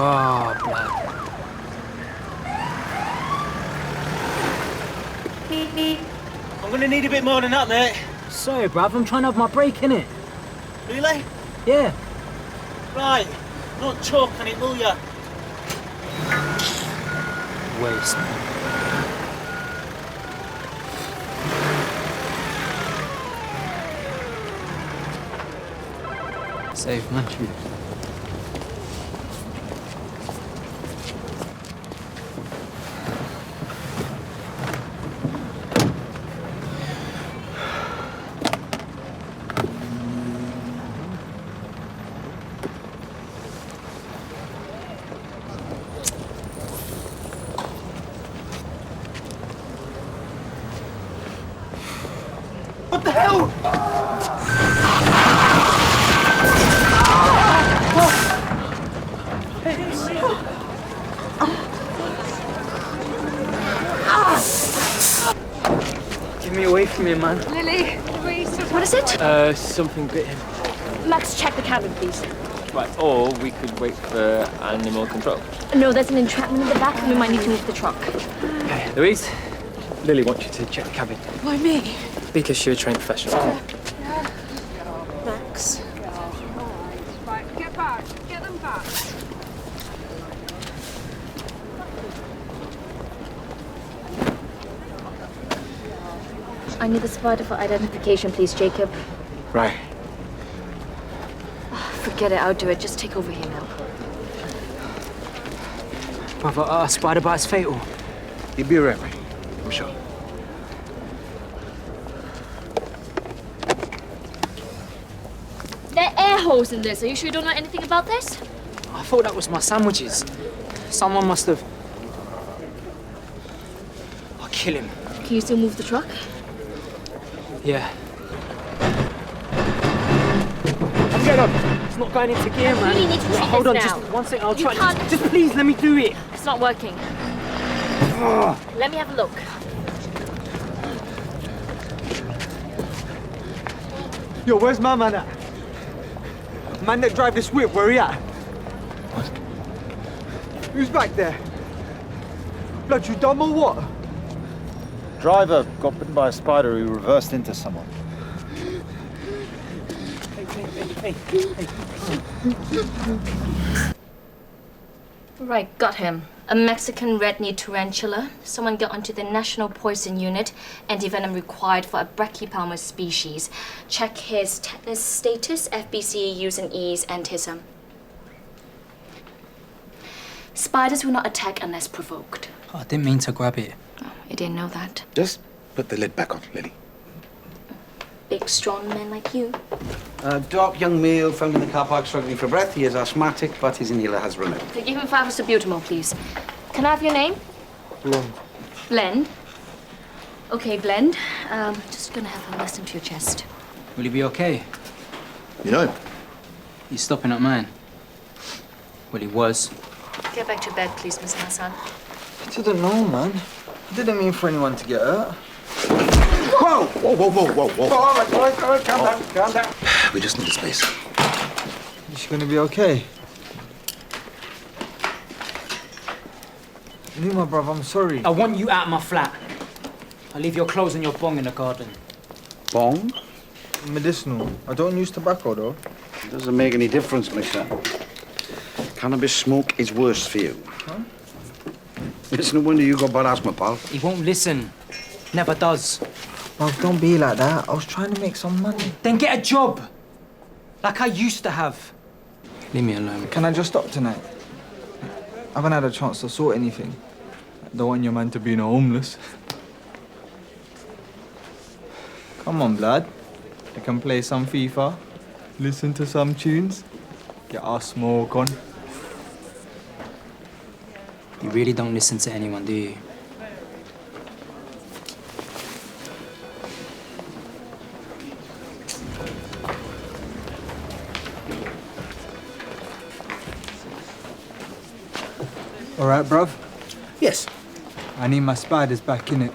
Oh, blood. I'm gonna need a bit more than that, mate. Sorry, bruv, I'm trying to have my break, innit? Really? Yeah. Right. Not choke on it, will ya? Waste. Safe, man. What the hell? Get me away from here, man. Lily, what is it? Something bit him. Max, check the cabin, please. Right, or we could wait for animal control. No, there's an entrapment in the back, and we might need to move the truck. Hey, Louise. Lily wants you to check the cabin. Why me? Because you're a trained professional. Max. Right, get back. Get them back. I need the spider for identification, please, Jacob. Right. Forget it, I'll do it. Just take over here now. Brother, a spider bite's fatal. He'll be alright, mate. I'm sure. There are air holes in this. Are you sure you don't know anything about this? I thought that was my sandwiches. Someone must have... I'll kill him. Can you still move the truck? Yeah. Get up. It's not going into gear, man. really need to treat Hold this on, now. just 1 second. I'll You try. can't- Just please let me do it. It's not working. Let me have a look. Yo, where's my man at? Man that drive this whip, where he at? What? Who's back there? Blood, you dumb or what? Driver got bitten by a spider who reversed into someone. Hey. Right, got him. A Mexican red-kneed tarantula. Someone got onto the National Poison Unit. Antivenom required for a brachypalma species. Check his tetanus status, FBC, U's and E's, and his, Spiders will not attack unless provoked. I didn't mean to grab it. Oh, I didn't know that. Just put the lid back on, Lily. Big, strong men like you. Dark young male found in the car park struggling for breath. He is asthmatic, but his inhaler has remained. Okay, give him 5 of salbutamol, please. Can I have your name? Blonde. Blend. Okay, Blend. Just gonna have him listen to your chest. Will he be okay? You know him? He's stopping at mine. Well, he was. Get back to bed, please, Mr. Hassan. I didn't know, man. I didn't mean for anyone to get hurt. Whoa! Whoa. All right, calm down. We just need a space. Is she gonna be okay? Nima, bruv, I'm sorry. I want you out of my flat. I'll leave your clothes and your bong in the garden. Bong? Medicinal. I don't use tobacco, though. It doesn't make any difference, mister. Cannabis smoke is worse for you. Huh? It's no wonder you got bad asthma, pal. He won't listen. Never does. Bruv, don't be like that. I was trying to make some money. Then get a job. Like I used to have. Leave me alone. Can I just stop tonight? I haven't had a chance to sort anything. I don't want your man to be no homeless. Come on, blood. I can play some FIFA, listen to some tunes, get our smoke on. You really don't listen to anyone, do you? All right, bruv. Yes. I need my spiders back in it.